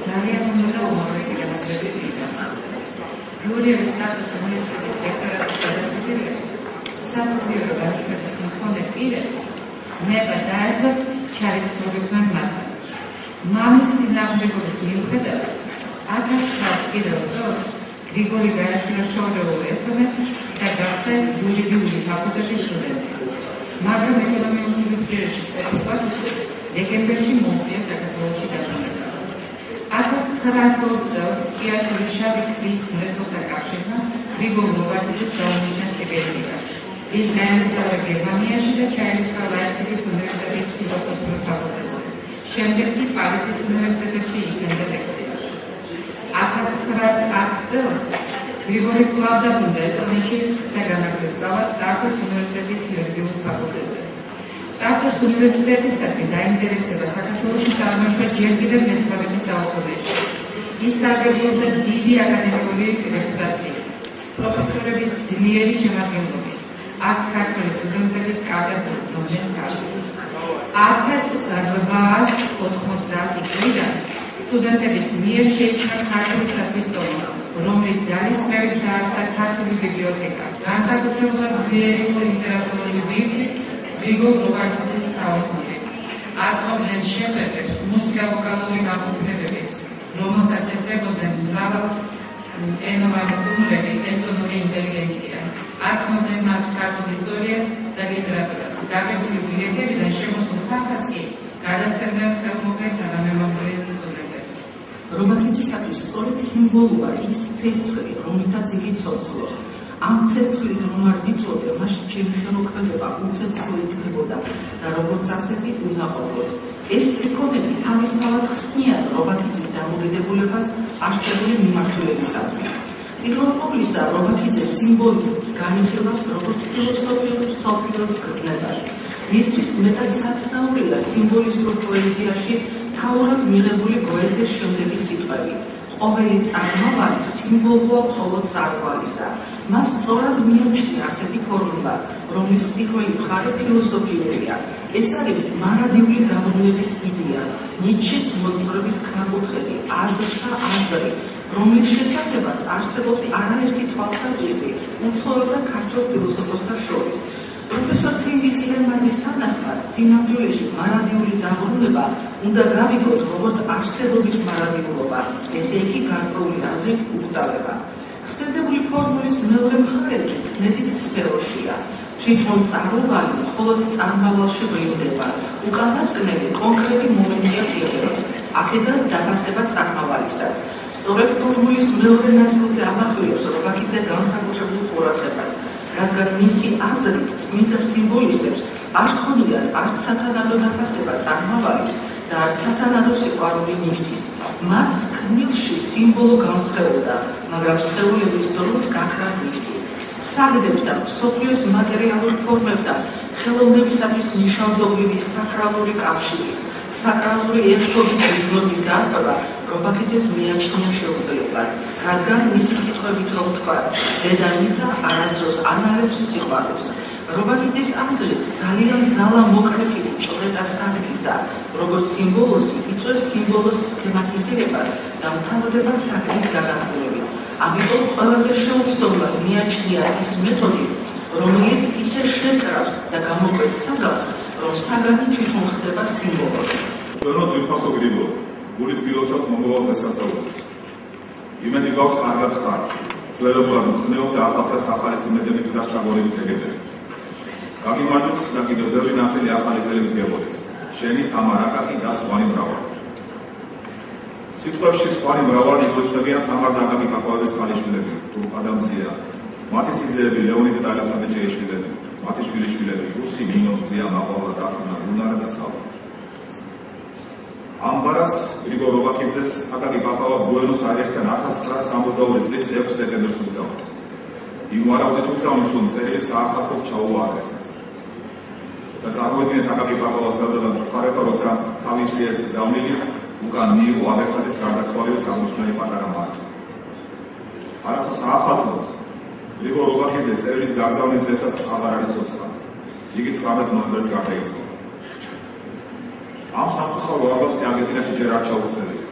ძალიან უნდა უმაღლესი განათლების მიღება. გურიევის სტატუსი უნივერსიტეტის რექტორატის გადაწყვეტილებას სასულიერო განათლების მქონე პირებს ნება დაერთოთ ჩარიცხნობებთან მათთან. მამის წინააღმდეგობის მიუხედავად 1901 წელს გრიგოლი გაიაშვილა შორეულ ესტონეთს და გახდა იურიდიული ფაკულტეტის სტუდენტი. მაგრამ ეკონომიკის სივრცეში პეტროპოლისის დეკემბერში მოუწია საქართველოში დაბრუნება. 1902 წელს ჭიათურის შავი ქვის მრეწველთა კავშირმა გრიგოლ ნოვაკიძეს დაუნიშნა სტიპენდია. ის გაემგზავრა გერმანიაში და ჩაირიცხა ლაიფციგის უნივერსიტეტის ფილოსოფიურ ფაკულტეტზე. შემდეგ კი პარიზის უნივერსიტეტში ისმენდა ლექციებს. 1910 წელს გრიგოლი კვლავ დაბრუნდა ესტონეთში და განაგრძო სწავლა ტარტუს უნივერსიტეტის იურიდიულ ფაკულტეტზე. ტარტუს უნივერსიტეტისადმი დაინტერესება საქართველოში წარმოიშვა ჯერ კიდევ მე-19 საუკუნეში. ის სარგებლობდა დიდი აკადემიური რეპუტაციით, პროფესორების ძლიერი შემადგენლობით. აქ ქართველი სტუდენტები კარგად უსწრებდნენ თავს. 1890 წლიდან სტუდენტების მიერ შეიქმნა ქართული საფისტომო, რომლის ძალისხმევით დაარსდა ქართული ბიბლიოთეკა. განსაკუთრებულად ძლიერი ლიტერატურული ბირთვი გრიგოლ ნოვაკიძის თაოსნობით. აწყობდნენ შეხვედრებს მუსიკალურ-ვოკალური გამოფენების, რომელსაც ესწრებოდნენ მრავალენოვანი სტუმრები, ესტონური ინტელიგენცია. აცნობდნენ მათ ქართულ ისტორიას და ლიტერატურას. დაგებული ბილეთებიდან შემოსულ თანხას კი გადასცემდნენ ხელმოკლე თანამემამულე სტუდენტებს. რობაქიძისათვის სწორედ სიმბოლოა ის ცეცხლი, რომლითაც იგი ცოცხლობს. ამ ცეცხლით რომ არ ვიწოდე, მაშინ ჩემი შემოქმედება უცეცხლო იქნებოდა და როგორც ასეთი უნაყოფოს. ეს რეკომენდი თავისთავად ხსნიან რობაქიძის დამოკიდებულებას არსებული მიმართულებისადმი. პირველ ყოვლისა რობაქიძეს სიმბოლიზმს განიხილავს როგორც ფილოსოფიურ სოფლიოს გრძნებას. მისთვის მეტად საცნაურია სიმბოლისტურ პოეზიაში თავურად მიღებული გოეთეს შემდეგი სიტყვები. ყოველი წარმავალი სიმბოლოა მხოლოდ წარვალისა. მას სწორად მიაჩნია ასეთი ფორმულა, რომლის პირველი მხარე ფილოსოფიურია. ეს არის მარადიული დაბრუნების იდეა, ნიცშეს მოძღვრების ქვაკუთხედი, აზრთა აზრი, რომლის შესახებაც არსებობს არაერთი თვალსაზრისი უცხოელ ქართველ ფილოსოფოსთა შორის. პროფესორ თინგის ილემაძის თანახმად, სინამდვილეში მარადიული დაბრუნება უნდა გავიგოთ როგორც არსებობის მარადილობა, ესე იგი გარკვეული აზრით უხდავება. ხსენებული ფორმულის მეორე მხარე მეტიც სფეროშია. თვითონ წარმავალი მხოლოდ წარმავალში ბრუნდება. უკანასკნელი კონკრეტი მომენტია ღირებს. აქედან დაფასება წარმავალისაც. სწორედ ფორმულის მეორე ნაწილზე ამახვილებს რობაქიძე განსაკუთრებულ ყურადღებას, რადგან მისი აზრით წმინდა სიმბოლისტებს არ ჰქონიათ არც სათანადო დაფასება წარმავალის და არც სათანადო სიყვარული ნივთის. მათ კმილში სიმბოლო განსხეულდა, მაგრამ სხეულების დროს გაქრა ნივთი. საგდებს და მსოფლიოს მატერიალურ ფორმებთან ხელოვნებისათვის ნიშანდობლივი საკრალური კავშირის, საკრალური ერთობის მიზნობის დარღვევა რობაქიძეს მიაჩნია შეუძლებლად, რადგან მისი სიტყვებით რომ თქვა, დედამიწა არასდროს ანარებს სიყვარულს. რობაქიძის აზრით ძალიან ძალა მოკრეფილი ჭრედა საგდისა, როგორც სიმბოლოსი იწვევს სიმბოლოს სქემატიზირებას და მთავრდება საგდის განახილებით. ამიტომ ყველაზე შეუცდომლად მიაჩნია ის მეთოდი, რომელიც ისე შეკრავს და გამოკვეთს საგანს, რომ საგანი თვითონ ხდება სიმბოლო. ჩვენო ძვირფასო გრიგოლ, გულით გილოცავთ მომავალ დღესასწაულს. იმედი გვაქვს კარგად ხარ, ძველებურად მხნეობ და ახალცას ახალი სიმედებით და შთაგონებით ეგებებით. გაგიმარჯოს და კიდევ ბევრი ნათელი ახალი წელი გგებოდეს. შენი თამარ აკაკი და სხვანი მრავალი. სიტყვებში სხვანი მრავალი იგოჩნდებიან თამარ და აკაკი კაკოების ქალიშვილები, თურქა და მზია, მათი სიძეები ლეონიდ და ალექსანდრე ჭეიშვილები, მათი შვილიშვილები რუსი, ნინო, მზია, მაყვალა, დათუნა, გუნარა და სალა. ამ ბარათს გრიგოლ რობაქიძეს აკაკი კაკოვა ბუენოს-აირესთან 1962 წლის 6 დეკემბერს უსწავლეს. იმ ვარაუდით უსწავლის თუ წერილი საახალწლოდ ჩაუვა ადრესაც. და წარმოედგინეთ აკაკი კაკოვას ზედმეტად მხარება, როცა თავისი ეს გზავნილი უკან მიიღო ადრესატის გარდაცვალების აღმოჩნელი პატარა მარკი. არათუ საახალწლოდ გრიგოლ რობაქიძე წერილის გაგზავნის დღესაც აღარ არის ცოცხალი. იგი 18 ნოემბერს გარდაიცვალა. ამ სამწუხარო ამბავს არგენტინაში ჯერ არ ჩაუღწევია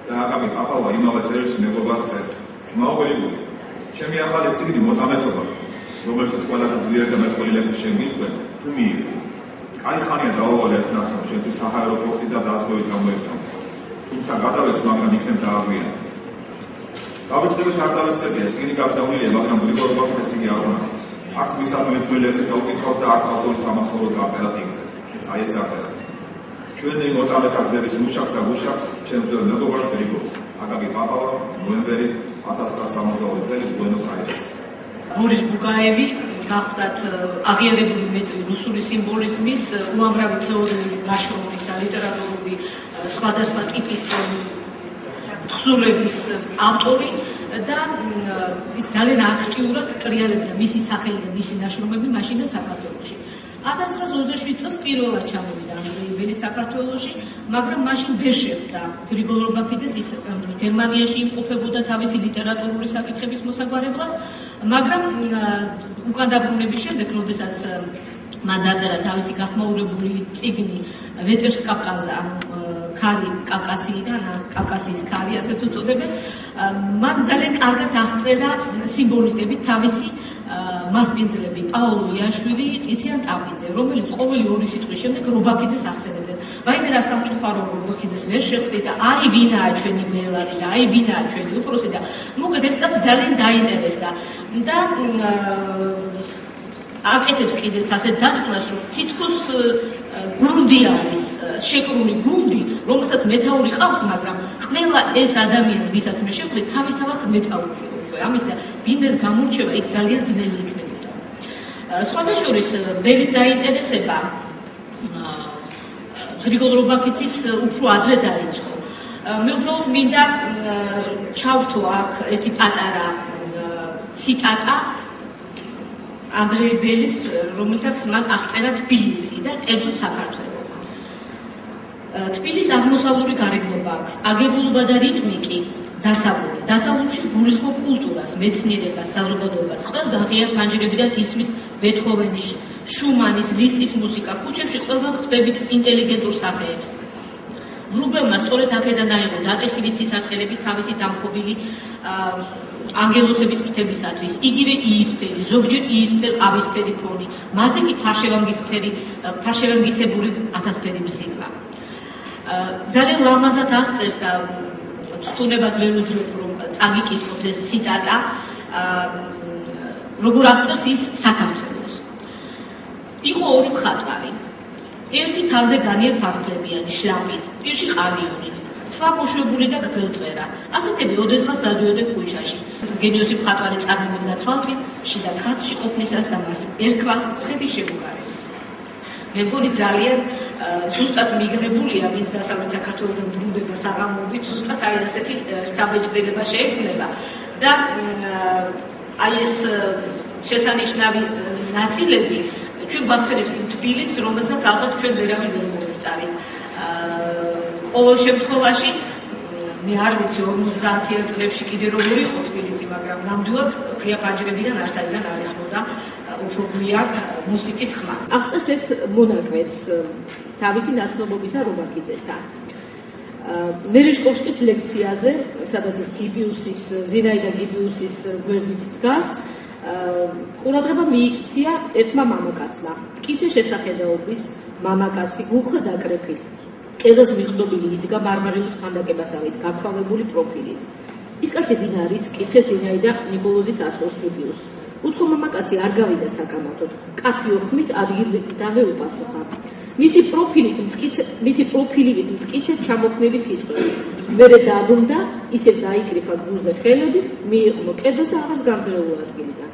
და აკაკი პაპავა იმავე წერილს მეგობარს წერს. ძმაობელი, ჩემი ახალი წიგნი მოწამეთობა, რომელსაც ყველაზე ძლიერი და მეტყველი ლექსი შენ გიწვევ, თუ მიიღო. კაი ხანია დაუვალე ერთნახს, რომ შენთვის საჰაერო პოსტი და დასკვევით გამოეცამა. თუმცა გადავეც, მაგრამ იქნებ დააგვიანა. დავიწყებით არ დავიწყებია, წიგნი გაგზავნილია, მაგრამ გრიგორ ობაქიძეს იგი არ უნახავს. არც მისადმი ძველი ლექსი წაუკითხავს და არც ავტორის სამახსოვრო წარწერა წიგნზე. აი ეს წარწერაც. ჩვენი მოწამეთა გზების მუშაკს და გუშაკს, ჩემ ძველ მეგობარს გრიგორს, აკაკი პაპავა, ნოემბერი 1962 წელი, ბუენოს-აირესი. ბორის ბუგაევი გახლდათ აღიარებული რუსული სიმბოლიზმის უამრავი თეორიული ნაშრომის და ლიტერატურული სხვადასხვა ტიპის თხზულების ავტორი და ის ძალიან აქტიურად ტრიალებდა მისი სახელი და მისი ნაშრომები მაშინ და საქართველოში. 1927 წელს პირველად ჩამოვიდა ანდრეი ველი საქართველოში, მაგრამ მაშინ ვერ შეხვდა გრიგორ ობაქიძეს, ის გერმანიაში იმყოფებოდა თავისი ლიტერატურული საკითხების მოსაგვარებლად, მაგრამ უკან დაბრუნების შემდეგ, როდესაც მან დაწერა თავისი გახმაურებული წიგნი ვეწერს კავკაზა, ქარი კავკასიიდან, კავკასიის ქარი, ასე თუ წოდებენ, მან ძალიან კარგად აღწერა სიმბოლისტებით თავისი მასპინძლები პაოლო იაშვილი, ტიციან ტაბიძე, რომელიც ყოველი ორი სიტყვის შემდეგ ობაქიძეს ახსენებდნენ. ვაიმე რა სამწუხარო ობაქიძეს ვერ შეხვდით და აი ვინაა ჩვენი მელარი და აი ვინაა ჩვენი უფროსი და მოკლედ ეს კაცი ძალიან დაინტერესდა და აკეთებს კიდეც ასე დასკვნას, რომ თითქოს გუნდი არის, შეკრული გუნდი, რომელსაც მეთაური ყავს, მაგრამ ყველა ეს ადამიანი, ვისაც მე შეხვდით, თავისთავად მეთაურია. ამის და ვინმეს გამორჩევა იქ ძალიან ძნელი იქნებოდა. სხვადასხვა მელის დაინტერესება გრიგორ ობაქიძით უფრო ადრე დაიწყო. მე უბრალოდ მინდა ჩავთო აქ ერთი პატარა ციტატა ანდრეი ველის, რომელსაც მან აღწერა თბილისი და კერძოდ საქართველო. თბილისს აღმოსავლური გარეგნობა აქვს, აგებულება და რიტმიკი დასავლური. დასავლურში გულისხმობ კულტურას, მეცნიერებას, საზოგადოებას. ყველგან ღია ფანჯრებიდან ისმის ბეთჰოვენის, შუმანის, ლისტის მუსიკა. ქუჩებში ყველგან ხვდებით ინტელიგენტურ სახეებს. ვრუბელმა სწორედ აქედან აიღო დატეხილი ცისარტყელები თავისი დამხობილი ანგელოსების ფრთებისათვის. იგივე იისფერი, ზოგჯერ იისფერ ყავისფერი ფონი, მასზე კი ფარშევანგისებური ათასფერი ბზიკვა. ძალიან ლამაზად აღწერს და ცნობას ვერ ვუძლებ რომ წაგიკითხოთ ეს ციტატა, როგორ აღწერს ის საქართველოს. იყო ორი მხატვარი. ერთი თავზე განიერ ფარფლებიანი შლაპით, პირში ყალიონით, თვა მოშვებული და გრძელწვერა. ასეთები ოდესღაც დადიოდნენ ქუჩაში. გენიოსი მხატვარი წარმოვიდგა თვალწინ, შიდა ქართლში ყოფნისას და მას ერქვა ცხების შემოგარება. მე მგონი ძალიან ზუსტად მიგრებულია, ვინც დასავლეთ საქართველოსთან ბრუნდება საღამოობით, ზუსტად აი ასეთი სტაბეჭდილება შეექმნება და აი ეს შესანიშნავი ნაწილები ჩვენ გვახსენებს იმ თბილისს, რომელსაც ალბათ ჩვენ ვერავინ ვერ მოვესწარით. ყოველ შემთხვევაში მე არ ვიცი 50-იან წლებში კიდე როგორ იყო თბილისი, მაგრამ ნამდვილად ღია ფანჯრებიდან არსადიდან არისმოდა უფრო გვიან მუსიკის ხმა. აღწერს ერთ მონაკვეთს თავისი ნაცნობობისა ობაქიძესთან. მერეშკოვსკის ლექციაზე, სადაც ეს გიბიუსის, ზინაიდა გიბიუსის გვერდით დგას, ყურადღება მიიქცია ერთმა მამაკაცმა. მტკიცე შესახედაობის მამაკაცი, უხდა დაკრეფილი. კედელს მიხდობილი იდგა მარმარილოს ხანდაკებასავით, გაქრალებული პროფილით. ის კაცი ვინ არის? კითხეს ზინაიდა ნიკოლოზის ასოს გიბიუსს. უცხო მამაკაცი არ გავიდა საკამათოდ, კაფიო ხმით ადგილიდანვე უპასუხა. მისი პროფილივით მტკიცე ჩამოქმნილი სიტყვები. მერე დაბრუნდა, ისევ დაიკრიფა გულზე ხელებით, მიიღო კედელს და აღარ გამძლეულა ადგილიდან.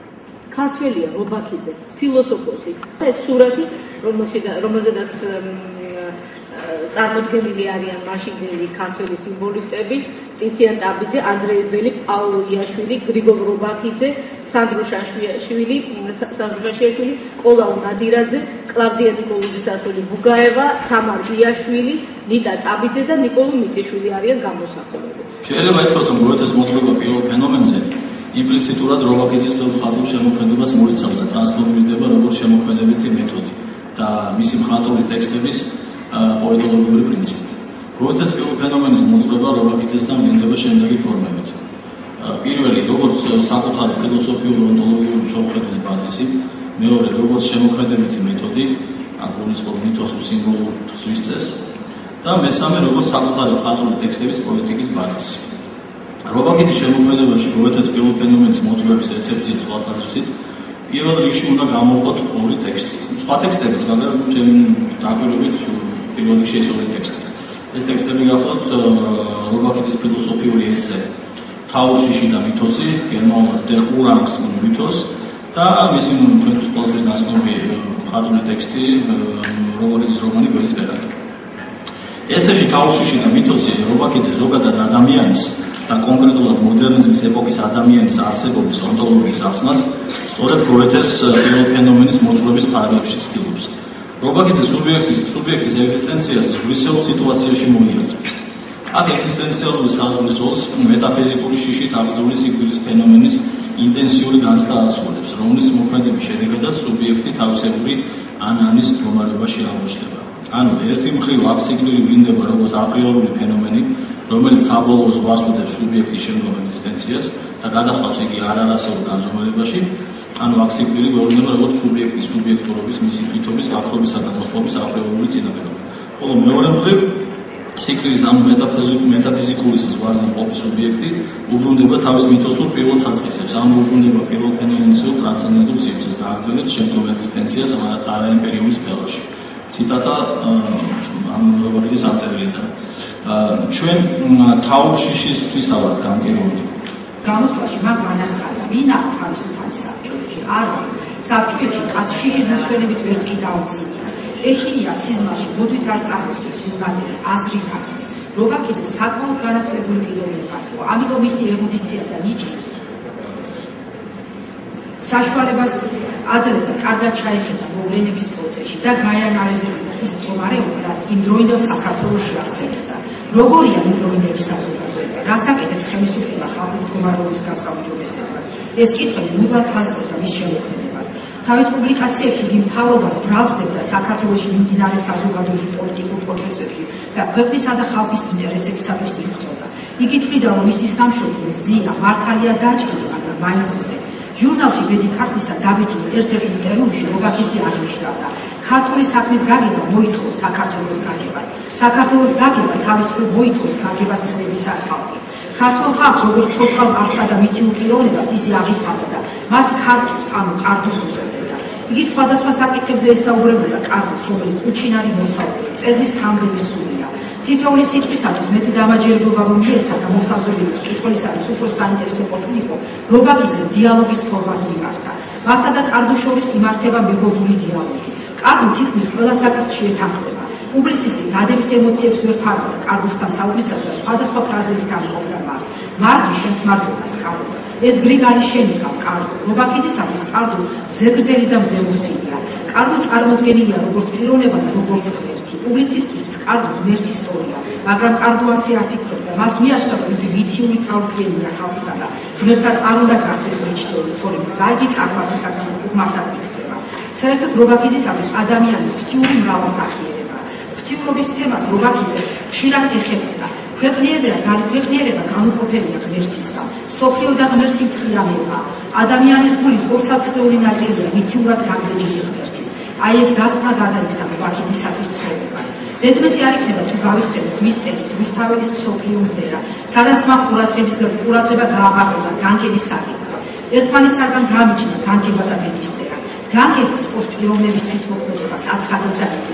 ქართველია ობაქიძე, ფილოსოფოსი. ეს სურათი, რომელზედაც წარმოდგენილი არიან მაშინდელი ქართველი სიმბოლისტები, ტიციან ტაბიძე, ანდრეი ველი, პაოლო იაშვილი, გრიგორ ობაქიძე, სანდრო შაშიაშვილი, კოლაუ ნადირაძე, კლავდია ნიკოლოზის-ასული ბუგაევა, თამარ იაშვილი, ნიტა ტაბიძე და ნიკოლო მიწიშვილი არიან გამოსახულები. შეიძლება ითქვას, რომ გოეთეს მოწმობა პირველ ფენომენზე იმპლიციტურად ობაქიძის მხატვრულ შემოქმედებას მოიცავდა ტრანსფორმირდება როგორც შემოქმედებითი მეთოდი. და მისი მხატვრული ტექსტების პოეტოლოგიური პრინციპი. გოეთეს პირველი ფენომენის მოძღვრება რობაქიძესთან ვლინდება შემდეგი ფორმებით. პირველი, როგორც საკუთარი ფილოსოფიური ონტოლოგიური მსოფლმხედველობის ბაზისი, მეორე, როგორც შემოქმედებითი მეთოდი, აგონისტურ მითოსურ სიმბოლურ თხზვის წესს და მესამე, როგორც საკუთარი მხატვრული ტექსტების პოეტიკის ბაზისი. რობაქიძის შემოქმედებაში გოეთეს პირველი ფენომენის მოძღვრების რეცეფციის თვალსაზრისით პირველ რიგში უნდა გამოვყოთ ორი ტექსტი. სხვა ტექსტების, მაგრამ დაკვირვებით პირველ რიგში ეს ორი ტექსტი. ეს ტექსტები გახლავთ რობაქიძის ფილოსოფიური ესე თავშიში და მითოსი, გერმანულად der Urangst und Mythos და მისი ჩვენთვის ყოველთვის ნაცნობი მხატვრული ტექსტი რობაქიძის რომანი გველის პედაგოგი. ესეში თავშიში და მითოსი რობაქიძე ზოგადად ადამიანის და კონკრეტულად მოდერნიზმის ეპოქის ადამიანის არსებობის ონტოლოგიის ახსნას სწორედ გოეთეს პირველ ფენომენის მოძღვრების პარალელში ცდილობს. რობაქიძე სუბიექტის ეგზისტენციას ზღვისეულ სიტუაციაში მოიაზრებს. აქ ეგზისტენციალური საზღვრის როლს მეტაფიზიკური შიშით აღზრდილი სიკვდილის ფენომენის ინტენსიური განცდა ასრულებს, რომლის მოქმედების შედეგადაც სუბიექტი თავისებური ანის მდგომარეობაში აღმოჩნდება. ანუ ერთი მხრივ აქ სიკვდილი ვლინდება როგორც აპრიორული ფენომენი, რომელიც საბოლოო ზღვას უდებს სუბიექტის შემდგომ ეგზისტენციას და გადაჰყავს იგი არარასეულ განზომილებაში. ანუ აქ სიკვდილი გვევლინება როგორც სუბიექტის სუბიექტურობის, მისი თვითობის, გახდომისა და მოსწრობის აპრიორული წინაპირობა. ხოლო მეორე მხრივ სიკვდილის ამ მეტაფიზიკური ზღვაზე მყოფი სუბიექტი უბრუნდება თავის მითოსურ პირველ საწყისებს, ანუ უბრუნდება პირველ ფენომენისურ ტრანსცენდენტულ სივრცეს და აგრძელებს შემდგომ ეგზისტენციას არაიმპერიული სფეროში. ციტატა ამ რობაქიძის ამწერლიდან. ჩვენ თავშიშისთვისა ვართ განწირული. გამოსვლაში მას განაცხადა, ვინა თავისუფალი საბჭოებში არა, საბჭოებში კაცშიშის მოსვენებით ვერც კი დაუწინია. ეშინია სიზმარში მოდვით არ წარმოსთვის უნადირი აზრი აქვს. რობაქიძე საკმაოდ განათლებული პიროვნება იყო, ამიტომ მისი ერუდიცია და ნიჭი საშუალებას აძლევდა კარგად ჩაეხება მოვლენების პროცესში და გაანალიზებდა ის მდგომარეობა, რაც იმ დროინდელ საქართველოში არსებობდა. როგორია იმ დროინდელი საზოგადოება, რას აკეთებს ხელისუფლება ხალხის მდგომარეობის გასაუმჯობესებლად? ეს კითხვები მუდმივად ხაზდებოდა მის შემოქმედებას. თავის პუბლიკაციებში იგი მთავრობას ბრალსდებდა საქართველოში მიმდინარე საზოგადოებრივ პოლიტიკურ პროცესებში და ქვეყნისა და ხალხის ინტერესებისათვის იბრძოდა. იგი თვლიდა, რომ მისი სამშობლო ზინა მართალია დაჭრილი, მაგრამ მაინც მზე. ჟურნალში ბედი ქართლისა დაბეჭდილ ერთ-ერთ ინტერვიუში რობაქიძე აღნიშნავდა, ქართული საქმის გაგება მოითხოვს საქართველოს გაგებას. საქართველოს გაგება თავის მხრივ მოითხოვს გაგებას ცნებისა ხალხი. ქართულ ხალხს როგორც ცოცხალ არსა და მითიურ პიროვნებას ისე აღიქვამდა, მას ქართულს, ანუ კარდუს უწოდებდა. იგი სხვადასხვა საკითხებზე ესაუბრებოდა კარდუს, რომელიც უჩინარი მოსაუბრე, წერდის თანხმდები სულია. თითოეული სიტყვისათვის მეტი დამაჯერებლობა რომ მიეცა და მოსაზრებების მკითხველისათვის უფრო საინტერესო ყოფილიყო, რობაქიძე დიალოგის ფორმას მიმართა. მასა და კარდუს შორის იმართება მეგობრული დიალოგი. კარდუ თითქმის ყველა საკითხში ეთანხმდება. პუბლიცისტი დადებით ემოციებს ვერ ფარვდა კარდუსთან საუბრისას და სხვადასხვა ფრაზებით ამყოფდა მას. მარჯი შენს მარჯვენას კარდუ. ეს გრიგალის შენი ხარ კარდუ. რობაქიძისათვის კარდუ მზეგრძელი და მზემოსილია. კარდუ წარმოდგენილია როგორც პიროვნება და როგორც ღმერთი. პუბლიცისტისთვის კარდუ ღმერთი ისტორია, მაგრამ კარდუ ასე არ ფიქრობდა. მას მიაჩნდა, რომ იგი მითიური თავმჯდომარეა ხალხისა და ღმერთად არ უნდა გახდეს მიჩნეული, თორემ ზაიგი წარმართისაგან უკმართად იქცევა. საერთოდ რობაქიძისათვის ადამიანი ღვთიური მრავალსახიერება. ღვთიურობის თემას რობაქიძე ხშირად ეხებოდა. ქვეყნიერება განუყოფელია ღმერთისგან. სოფლიო და ღმერთი მთლიანობა. ადამიანის გული ხორცად-ქსეული ნაწილია მითიურად გაგრეჯილი ღმერთის. აი ეს დასკვნა გადაიქცა რობაქიძისათვის ცხოვრებად. ზედმეტი არ იქნება თუ გავიხსენოთ მის წერის რუსთაველის მსოფლიო მზერა, სადაც მას ყურადღება გააბაღება განგების საკითხზე. ერთმანეთისაგან გამიჩნდა განგება და ბედისწერა. განგების პიროვნების თვითმოქმედებას აცხადებდა იგი.